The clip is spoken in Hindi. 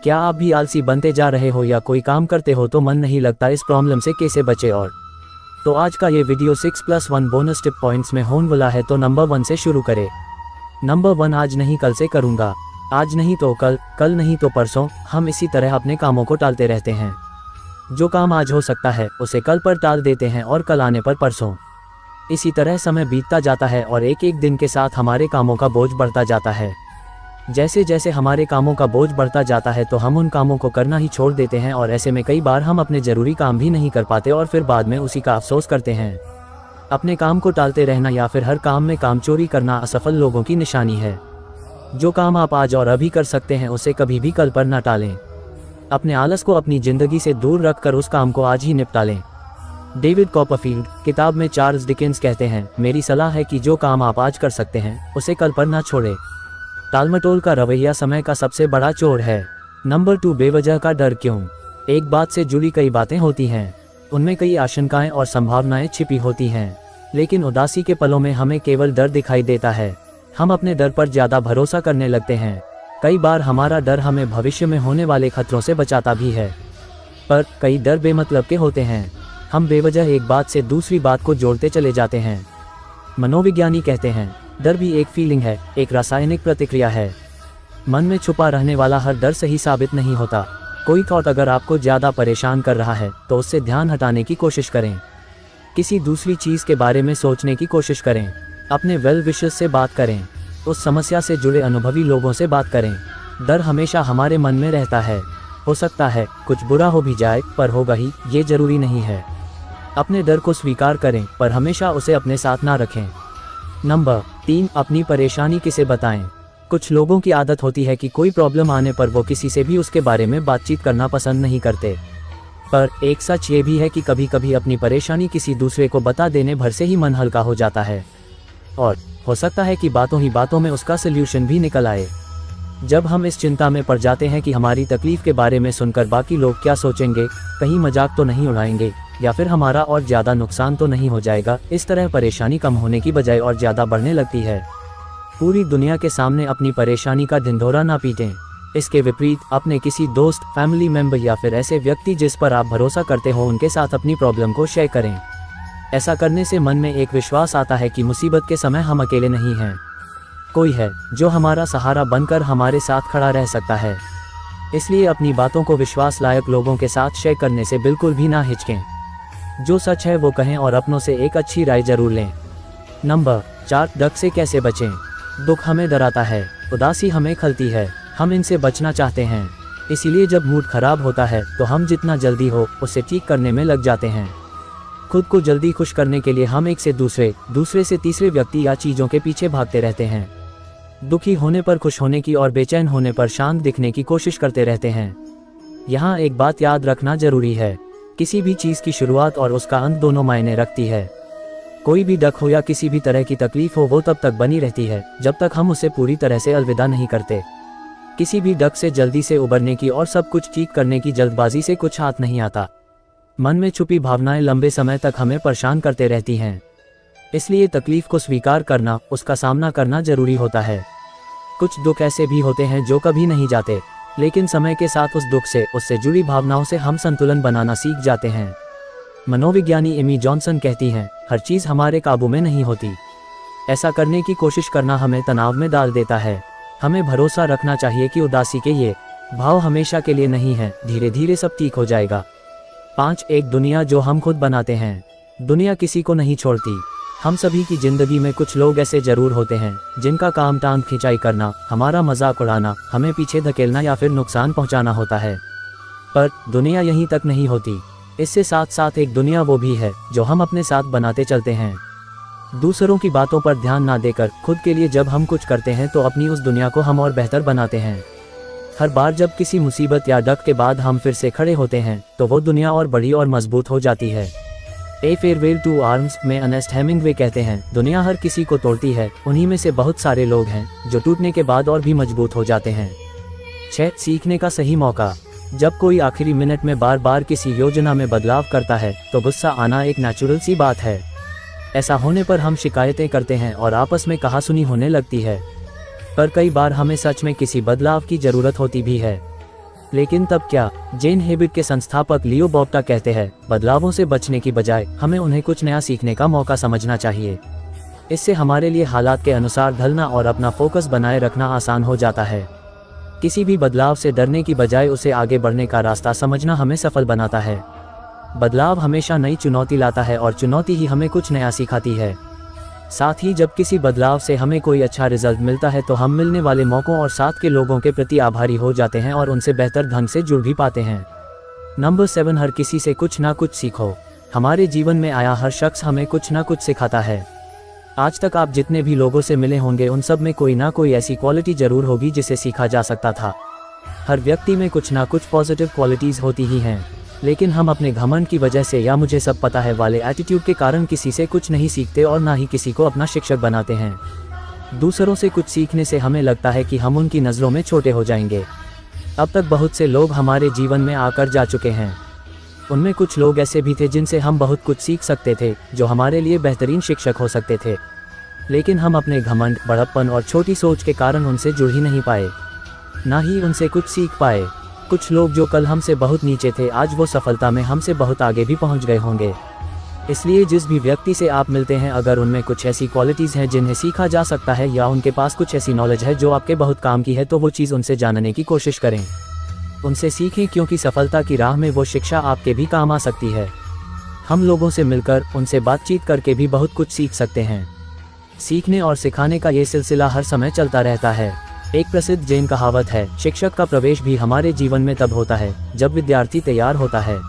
क्या आप भी आलसी बनते जा रहे हो या कोई काम करते हो तो मन नहीं लगता, इस प्रॉब्लम से कैसे बचे? और तो आज का ये वीडियो 6+1 बोनस टिप पॉइंट्स में होने वाला है। तो नंबर 1 से शुरू करें। नंबर 1, आज नहीं कल से करूँगा, आज नहीं तो कल, कल नहीं तो परसों। हम इसी तरह अपने कामों को टालते रहते हैं। जो काम आज हो सकता है उसे कल पर टाल देते हैं और कल आने पर परसों। इसी तरह समय बीतता जाता है और एक एक दिन के साथ हमारे कामों का बोझ बढ़ता जाता है। जैसे जैसे हमारे कामों का बोझ बढ़ता जाता है तो हम उन कामों को करना ही छोड़ देते हैं और ऐसे में कई बार हम अपने ज़रूरी काम भी नहीं कर पाते और फिर बाद में उसी का अफसोस करते हैं। अपने काम को टालते रहना या फिर हर काम में कामचोरी करना असफल लोगों की निशानी है। जो काम आप आज और अभी कर सकते हैं उसे कभी भी कल पर न टालें। अपने आलस को अपनी ज़िंदगी से दूर रखकर उस काम को आज ही निपटा लें। डेविड कॉपरफील्ड किताब में चार्ल्स डिकेंस कहते हैं, मेरी सलाह है कि जो काम आप आज कर सकते हैं उसे कल पर ना छोड़ें। टालमटोल का रवैया समय का सबसे बड़ा चोर है। नंबर 2, बेवजह का डर क्यों? एक बात से जुड़ी कई बातें होती हैं, उनमें कई आशंकाएं और संभावनाएं छिपी होती हैं, लेकिन उदासी के पलों में हमें केवल डर दिखाई देता है। हम अपने डर पर ज़्यादा भरोसा करने लगते हैं। कई बार हमारा डर हमें भविष्य में होने वाले खतरों से बचाता भी है, पर कई डर बेमतलब के होते हैं। हम बेवजह एक बात से दूसरी बात को जोड़ते चले जाते हैं। मनोविज्ञानी कहते हैं, डर भी एक फीलिंग है, एक रासायनिक प्रतिक्रिया है। मन में छुपा रहने वाला हर डर सही साबित नहीं होता। कोई थॉट अगर आपको ज़्यादा परेशान कर रहा है तो उससे ध्यान हटाने की कोशिश करें। किसी दूसरी चीज़ के बारे में सोचने की कोशिश करें। अपने वेल विशर्स से बात करें। उस समस्या से जुड़े अनुभवी लोगों से बात करें। डर हमेशा हमारे मन में रहता है। हो सकता है कुछ बुरा हो भी जाए, पर होगा ही, ये जरूरी नहीं है। अपने डर को स्वीकार करें, पर हमेशा उसे अपने साथ ना रखें। नंबर 3, अपनी परेशानी किसे बताएं? कुछ लोगों की आदत होती है कि कोई प्रॉब्लम आने पर वो किसी से भी उसके बारे में बातचीत करना पसंद नहीं करते, पर एक सच ये भी है कि कभी कभी अपनी परेशानी किसी दूसरे को बता देने भर से ही मन हल्का हो जाता है और हो सकता है कि बातों ही बातों में उसका सल्यूशन भी निकल आए। जब हम इस चिंता में पड़ जाते हैं कि हमारी तकलीफ के बारे में सुनकर बाकी लोग क्या सोचेंगे, कहीं मजाक तो नहीं उड़ाएंगे या फिर हमारा और ज़्यादा नुकसान तो नहीं हो जाएगा, इस तरह परेशानी कम होने की बजाय और ज़्यादा बढ़ने लगती है। पूरी दुनिया के सामने अपनी परेशानी का ढिंढोरा ना पीटें। इसके विपरीत अपने किसी दोस्त, फैमिली मेंबर या फिर ऐसे व्यक्ति जिस पर आप भरोसा करते हो उनके साथ अपनी प्रॉब्लम को शेयर करें। ऐसा करने से मन में एक विश्वास आता है कि मुसीबत के समय हम अकेले नहीं हैं। कोई है जो हमारा सहारा बनकर हमारे साथ खड़ा रह सकता है। इसलिए अपनी बातों को विश्वास लायक लोगों के साथ शेयर करने से बिल्कुल भी ना हिचकें। जो सच है वो कहें और अपनों से एक अच्छी राय जरूर लें। नंबर 4, डर से कैसे बचें? दुख हमें डराता है, उदासी हमें खलती है, हम इनसे बचना चाहते हैं। इसीलिए जब मूड खराब होता है तो हम जितना जल्दी हो उसे ठीक करने में लग जाते हैं। खुद को जल्दी खुश करने के लिए हम एक से दूसरे से तीसरे व्यक्ति या चीज़ों के पीछे भागते रहते हैं। दुखी होने पर खुश होने की और बेचैन होने पर शांत दिखने की कोशिश करते रहते हैं। यहाँ एक बात याद रखना जरूरी है, किसी भी चीज़ की शुरुआत और उसका अंत दोनों मायने रखती है। कोई भी डक हो या किसी भी तरह की तकलीफ हो वो तब तक बनी रहती है जब तक हम उसे पूरी तरह से अलविदा नहीं करते। किसी भी डक से जल्दी से उबरने की और सब कुछ ठीक करने की जल्दबाजी से कुछ हाथ नहीं आता। मन में छुपी भावनाएं लंबे समय तक हमें परेशान करते रहती हैं। इसलिए तकलीफ को स्वीकार करना, उसका सामना करना जरूरी होता है। कुछ दुख ऐसे भी होते हैं जो कभी नहीं जाते, लेकिन समय के साथ उस दुख से, उससे जुड़ी भावनाओं से हम संतुलन बनाना सीख जाते हैं। मनोविज्ञानी एमी जॉनसन कहती हैं, हर चीज़ हमारे काबू में नहीं होती। ऐसा करने की कोशिश करना हमें तनाव में डाल देता है। हमें भरोसा रखना चाहिए कि उदासी के ये भाव हमेशा के लिए नहीं है, धीरे धीरे सब ठीक हो जाएगा। 5, एक दुनिया जो हम खुद बनाते हैं। दुनिया किसी को नहीं छोड़ती। हम सभी की जिंदगी में कुछ लोग ऐसे जरूर होते हैं जिनका काम टांग खिंचाई करना, हमारा मजाक उड़ाना, हमें पीछे धकेलना या फिर नुकसान पहुंचाना होता है। पर दुनिया यहीं तक नहीं होती। इससे साथ साथ एक दुनिया वो भी है जो हम अपने साथ बनाते चलते हैं। दूसरों की बातों पर ध्यान ना देकर खुद के लिए जब हम कुछ करते हैं तो अपनी उस दुनिया को हम और बेहतर बनाते हैं। हर बार जब किसी मुसीबत या डक के बाद हम फिर से खड़े होते हैं तो वो दुनिया और बड़ी और मजबूत हो जाती है। ए फेयरवेल टू आर्म्स में अर्नेस्ट हेमिंग्वे कहते हैं, दुनिया हर किसी को तोड़ती है, उन्हीं में से बहुत सारे लोग हैं जो टूटने के बाद और भी मजबूत हो जाते हैं। 6, सीखने का सही मौका। जब कोई आखिरी मिनट में बार बार किसी योजना में बदलाव करता है तो गुस्सा आना एक नेचुरल सी बात है। ऐसा होने पर हम शिकायतें करते हैं और आपस में कहासुनी होने लगती है, पर कई बार हमें सच में किसी बदलाव की ज़रूरत होती भी है। लेकिन तब क्या? जेन हैबिट के संस्थापक लियो बोप्टा कहते हैं, बदलावों से बचने की बजाय हमें उन्हें कुछ नया सीखने का मौका समझना चाहिए। इससे हमारे लिए हालात के अनुसार ढलना और अपना फोकस बनाए रखना आसान हो जाता है। किसी भी बदलाव से डरने की बजाय उसे आगे बढ़ने का रास्ता समझना हमें सफल बनाता है। बदलाव हमेशा नई चुनौती लाता है और चुनौती ही हमें कुछ नया सिखाती है। साथ ही जब किसी बदलाव से हमें कोई अच्छा रिजल्ट मिलता है तो हम मिलने वाले मौकों और साथ के लोगों के प्रति आभारी हो जाते हैं और उनसे बेहतर ढंग से जुड़ भी पाते हैं। नंबर 7, हर किसी से कुछ ना कुछ सीखो। हमारे जीवन में आया हर शख्स हमें कुछ ना कुछ सिखाता है। आज तक आप जितने भी लोगों से मिले होंगे उन सब में कोई ना कोई ऐसी क्वालिटी जरूर होगी जिसे सीखा जा सकता था। हर व्यक्ति में कुछ ना कुछ पॉजिटिव क्वालिटीज़ होती ही हैं, लेकिन हम अपने घमंड की वजह से या मुझे सब पता है वाले एटीट्यूड के कारण किसी से कुछ नहीं सीखते और ना ही किसी को अपना शिक्षक बनाते हैं। दूसरों से कुछ सीखने से हमें लगता है कि हम उनकी नज़रों में छोटे हो जाएंगे। अब तक बहुत से लोग हमारे जीवन में आकर जा चुके हैं। उनमें कुछ लोग ऐसे भी थे जिनसे हम बहुत कुछ सीख सकते थे, जो हमारे लिए बेहतरीन शिक्षक हो सकते थे, लेकिन हम अपने घमंड, बड़प्पन और छोटी सोच के कारण उनसे जुड़ ही नहीं पाए, ना ही उनसे कुछ सीख पाए। कुछ लोग जो कल हमसे बहुत नीचे थे आज वो सफलता में हमसे बहुत आगे भी पहुंच गए होंगे। इसलिए जिस भी व्यक्ति से आप मिलते हैं, अगर उनमें कुछ ऐसी क्वालिटीज़ हैं जिन्हें सीखा जा सकता है या उनके पास कुछ ऐसी नॉलेज है जो आपके बहुत काम की है, तो वो चीज़ उनसे जानने की कोशिश करें, उनसे सीखें, क्योंकि सफलता की राह में वो शिक्षा आपके भी काम आ सकती है। हम लोगों से मिलकर, उनसे बातचीत करके भी बहुत कुछ सीख सकते हैं। सीखने और सिखाने का ये सिलसिला हर समय चलता रहता है। एक प्रसिद्ध जैन कहावत है, शिक्षक का प्रवेश भी हमारे जीवन में तब होता है जब विद्यार्थी तैयार होता है।